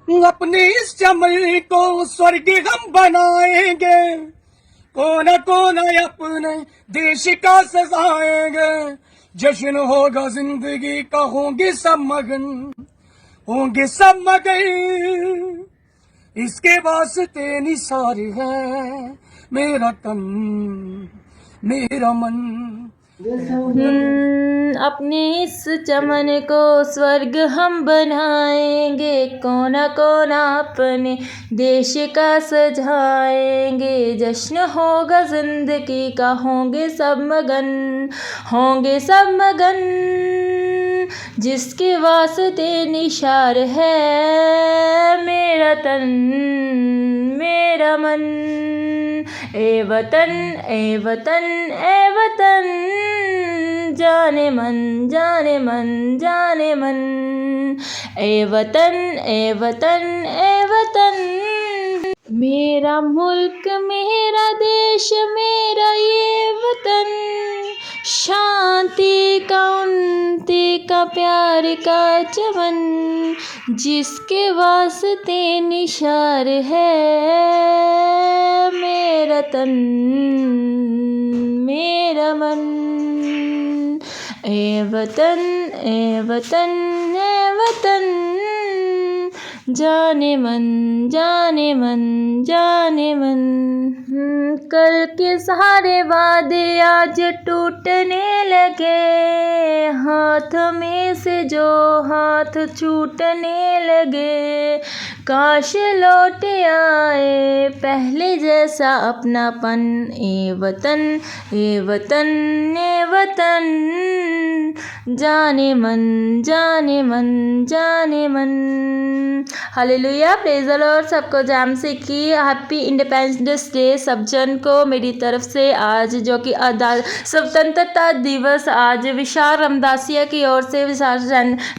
अपने इस चमन को स्वर्ग हम बनाएंगे, कोना कोना अपने देश का सजाएंगे। जश्न होगा जिंदगी का, होंगे सब मगन, होंगे सब मगन। इसके वास्ते निसार है मेरा तन मेरा मन। अपने इस चमन को स्वर्ग हम बनाएंगे, कोना कोना अपने देश का सजाएंगे। जश्न होगा जिंदगी का, होंगे सब मगन, होंगे सब मगन। जिसके वास्ते निशार है मेरा तन मेरा मन। ए वतन ए वतन ए वतन, जाने मन जाने मन जाने मन। ए वतन ए वतन ए वतन, मेरा मुल्क मेरा देश मेरा ये वतन। शांति का उन्नति का प्यार का चमन, जिसके वास्ते निशार है मेरा तन मेरा मन। ए वतन ए वतन ए वतन, जाने मन जाने मन जाने मन। कल के सारे वादे आज टूटने लगे, हाथ में से जो हाथ छूटने लगे। काश लौट आए पहले जैसा अपनापन। ए वतन ए वतन ए वतन, जाने मन जाने मन जाने मन। Hallelujah, praise the Lord. सबको जाम से की हैप्पी इंडिपेंडेंस डे सब जन को मेरी तरफ से। आज जो कि स्वतंत्रता दिवस, आज विशाल रामदासिया की ओर से, विशाल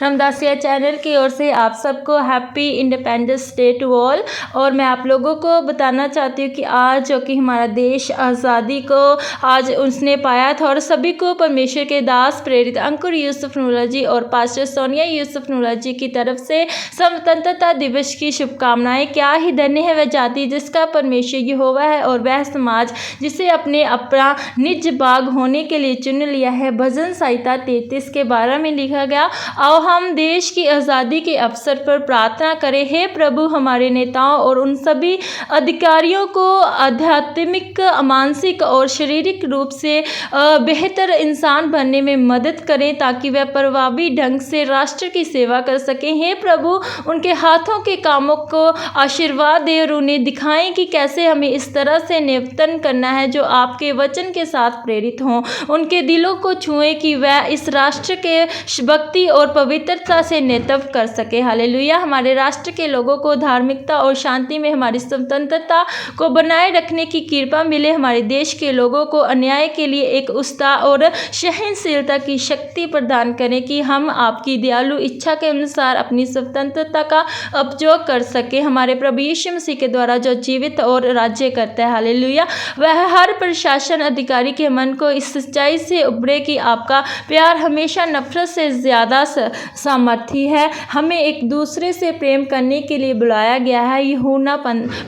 रामदासिया चैनल की ओर से आप सबको happy Independence Day to all. और मैं आप लोगों को बताना चाहती हूँ कि आज जो कि हमारा देश आज़ादी को आज उसने पाया था, और सभी को परमेश्वर के दास प्रेरित अंकुर यूसुफ नूला जी और पास्टर सोनिया यूसुफ नूला जी की तरफ से स्वतंत्रता दिवस की शुभकामनाएं। क्या ही धन्य है वह जाति जिसका परमेश्वर यहोवा है, और वह समाज जिसे अपना निज बाग होने के लिए चुन लिया है। भजन संहिता 33 के 12 में लिखा गया, आओ हम देश की आज़ादी के अवसर पर प्रार्थना करें। हे प्रभु, हमारे नेताओं और उन सभी अधिकारियों को आध्यात्मिक, मानसिक और शारीरिक रूप से बेहतर इंसान बनने में मदद करें, ताकि वह प्रभावी ढंग से राष्ट्र की सेवा कर सकें। हे प्रभु, उनके हाथों के कामों को आशीर्वाद दे और उन्हें दिखाएं कि कैसे हमें इस तरह से निवर्तन करना है जो आपके वचन के साथ प्रेरित हों। उनके दिलों को छुएं कि वह इस राष्ट्र के भक्ति और पवित्रता से नेतृत्व कर सके। हालेलुया। हमारे राष्ट्र के लोगों को धार्मिकता और शांति में हमारी स्वतंत्रता को बनाए रखने की कृपा मिले। हमारे देश के लोगों को अन्याय के लिए एक उत्साह और सहनशीलता की शक्ति प्रदान करें कि हम आपकी दयालु इच्छा के अनुसार अपनी स्वतंत्रता का उपयोग कर सके। हमारे प्रभु यीशु मसीह के द्वारा जो जीवित और राज्य करता है, हालेलुया, वह हर प्रशासन अधिकारी के मन को इस सच्चाई से उभरे कि आपका प्यार हमेशा नफरत से ज़्यादा सामर्थी है। हमें एक दूसरे से प्रेम करने के लिए बुलाया गया है। यूहन्ना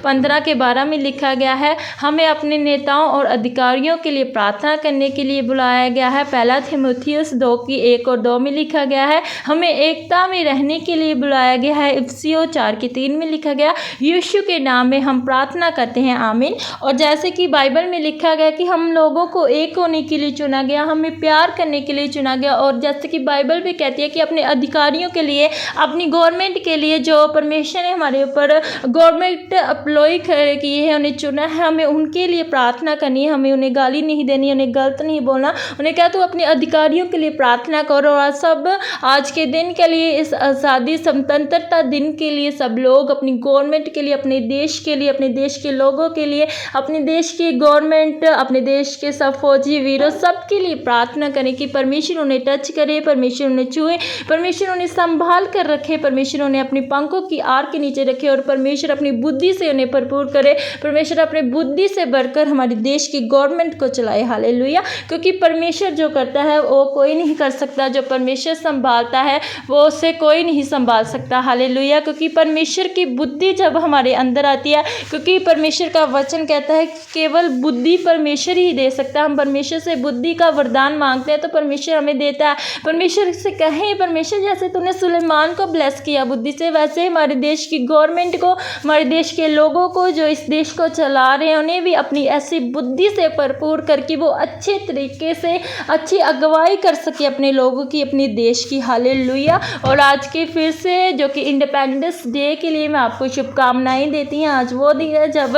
15 के 12 में लिखा गया है। हमें अपने नेताओं और अधिकारियों के लिए प्रार्थना करने के लिए बुलाया गया है। पहला तीमुथियुस 2 की 1 और 2 में लिखा गया है। हमें एकता में रहने के लिए बुलाया गया है। इफिसियों 4 के 3 में लिखा गया, यीशु के नाम में हम प्रार्थना करते हैं, आमीन। और जैसे कि बाइबल में लिखा गया कि हम लोगों को एक होने के लिए चुना गया, हमें प्यार करने के लिए चुना गया। और जैसे कि बाइबल भी कहती है कि अपने अधिकारियों के लिए, अपनी गवर्नमेंट के लिए, जो परमेश्वर ने हमारे ऊपर गवर्नमेंट अप्लॉय किए हैं, उन्हें चुना है, हमें उनके लिए प्रार्थना करनी है। हमें उन्हें गाली नहीं देनी, उन्हें गलत नहीं बोलना। उन्हें क्या, तो अपने अधिकारियों के लिए प्रार्थना करो। और सब आज के दिन के लिए, इस आज़ादी स्वतंत्रता दिन के लिए सब लोग अपनी गवर्नमेंट के लिए, अपने देश के लिए, अपने देश के लोगों के लिए, अपने देश की गवर्नमेंट, अपने देश के सब फौजी वीरों, सबके लिए प्रार्थना करें कि परमेश्वर उन्हें टच करे, परमेश्वर उन्हें छुए, परमेश्वर उन्हें संभाल कर रखे, परमेश्वर उन्हें अपनी पंखों की आड़ के नीचे रखे और परमेश्वर अपनी बुद्धि से उन्हें भरपूर करे। परमेश्वर अपनी बुद्धि से बढ़कर हमारे देश की गवर्नमेंट को चलाए। हालेलुया। क्योंकि परमेश्वर जो करता है वो कोई नहीं कर सकता, जो परमेश्वर संभालता है वो उसे कोई नहीं संभाल सकता। हालेलुया। क्योंकि परमेश्वर की बुद्धि जब हमारे अंदर आती है, क्योंकि परमेश्वर का वचन कहता है कि केवल बुद्धि परमेश्वर ही दे सकता है। हम परमेश्वर से बुद्धि का वरदान मांगते हैं तो परमेश्वर हमें देता है। परमेश्वर से कहें, परमेश्वर जैसे तूने सुलेमान को ब्लेस किया बुद्धि से, वैसे हमारे देश की गवर्नमेंट को, हमारे देश के लोगों को जो इस देश को चला रहे हैं, उन्हें भी अपनी ऐसी बुद्धि से भरपूर करके वो अच्छे तरीके से अच्छी अगुवाई कर सके अपने लोगों की, अपने देश की। हालेलुया। और आज के फिर से जो कि इंडिपेंडेंस डे के लिए मैं आपको शुभकामनाएं देती हूँ। आज वो दिन है जब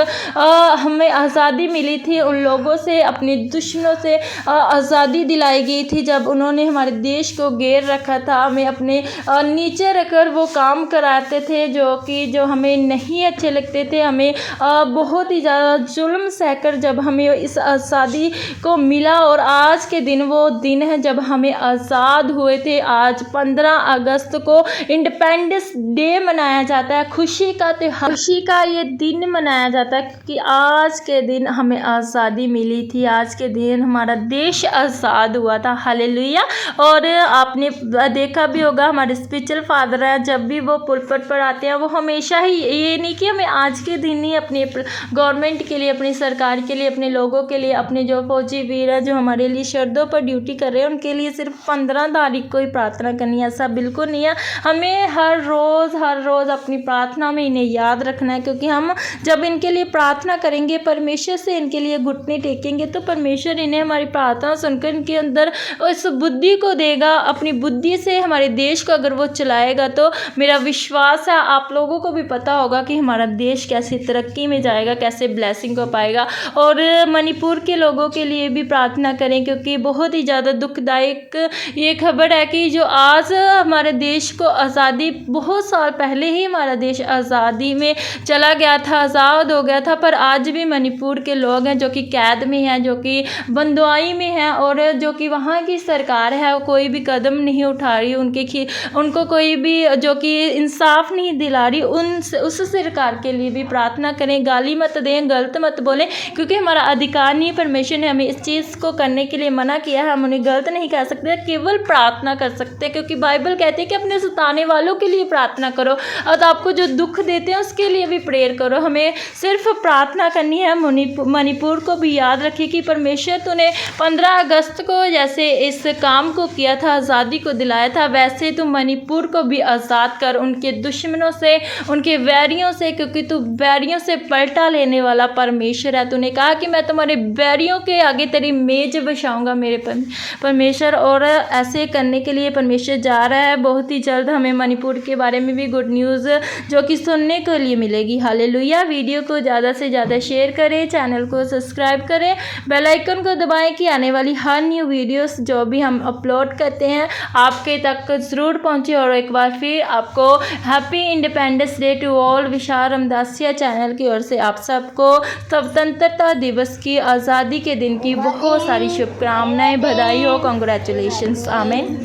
हमें आज़ादी मिली थी, उन लोगों से, अपने दुश्मनों से आज़ादी दिलाई गई थी, जब उन्होंने हमारे देश को घेर रखा था, हमें अपने नीचे रखकर वो काम कराते थे जो हमें नहीं अच्छे लगते थे। हमें बहुत ही ज़्यादा जुल्म सहकर जब हमें इस आज़ादी को मिला, और आज के दिन वो दिन है जब हमें आज़ाद हुए थे। आज 15 अगस्त को इंडिपेंडेंस डे मनाया जाता है, खुशी का त्योहार, खुशी का ये दिन मनाया जाता है क्योंकि आज के दिन हमें आज़ादी मिली थी, आज के दिन हमारा देश आज़ाद हुआ था। हालेलुया। और आपने देखा भी होगा हमारे स्पिरिचुअल फादर हैं, जब भी वो पुलपट पर आते हैं वो हमेशा ही ये नहीं कि हमें आज के दिन ही अपने गवर्नमेंट के लिए, अपनी सरकार के लिए, अपने लोगों के लिए, अपने जो फौजी वीर हैं जो हमारे लिए शर्तों पर ड्यूटी कर रहे हैं, उनके लिए सिर्फ 15 तारीख को ही प्रार्थना करनी है, ऐसा बिल्कुल नहीं है। हमें हर रोज़ अपनी प्रार्थना में इन्हें याद रखना है, क्योंकि हम जब इनके लिए प्रार्थना करेंगे, परमेश्वर से इनके लिए घुटने टेकेंगे, तो परमेश्वर इन्हें हमारी प्रार्थना सुनकर इनके अंदर इस बुद्धि को देगा। अपनी बुद्धि से हमारे देश को अगर वो चलाएगा तो मेरा विश्वास है आप लोगों को भी पता होगा कि हमारा देश कैसे तरक्की में जाएगा, कैसे ब्लेसिंग को पाएगा। और मणिपुर के लोगों के लिए भी प्रार्थना करें, क्योंकि बहुत ही ज़्यादा दुखदायक ये खबर है कि जो आज हमारे देश को आज़ादी, बहुत साल पहले ही हमारा देश आज़ादी में चला गया था, आज़ाद हो गया था, पर आज भी मणिपुर के लोग हैं जो कि कैद में हैं, जो कि बंदुआई में हैं, और जो कि वहाँ की सरकार है वो कोई भी कदम नहीं उठा रही, उनको कोई भी जो कि इंसाफ नहीं दिला रही। उस सरकार के लिए भी प्रार्थना करें, गाली मत दें, गलत मत बोलें, क्योंकि हमारा अधिकार नहीं, परमेश्वर ने हमें इस चीज़ को करने के लिए मना किया है। हम उन्हें गलत नहीं कह सकते, केवल प्रार्थना कर सकते हैं, क्योंकि बाइबल कहती है कि अपने सताने वालों के लिए प्रार्थना करो, और आपको जो दुख देते हैं उसके लिए भी प्रेयर करो। हमें सिर्फ प्रार्थना करनी है। मणिपुर को भी याद रखिए कि परमेश्वर तूने 15 अगस्त को जैसे इस काम को किया था, आज़ादी को दिलाया था, वैसे तू मणिपुर को भी आज़ाद कर उनके दुश्मनों से, उनके वैरियों से, क्योंकि तू वैरियों से पलटा लेने वाला परमेश्वर है। तूने कहा कि मैं तुम्हारे वैरियों के आगे तेरी मेज बिछाऊंगा मेरे परमेश्वर, और ऐसे करने के लिए परमेश्वर जा रहा है। बहुत ही जल्द हमें मणिपुर के बारे में भी गुड न्यूज़ जो कि सुनने के लिए मिलेगी। हालेलुया। वीडियो को ज़्यादा से ज़्यादा शेयर करें, चैनल को सब्सक्राइब करें, बेल आइकन को दबाएं कि आने वाली हर न्यू वीडियोस जो भी हम अपलोड करते हैं आपके तक ज़रूर पहुंचे। और एक बार फिर आपको happy Independence Day to all. Vishal Ramdasia channel की ओर से आप सबको स्वतंत्रता दिवस की, आज़ादी के दिन की बहुत सारी शुभकामनाएं, बधाई हो, कॉन्ग्रेचुलेशंस। आमीन।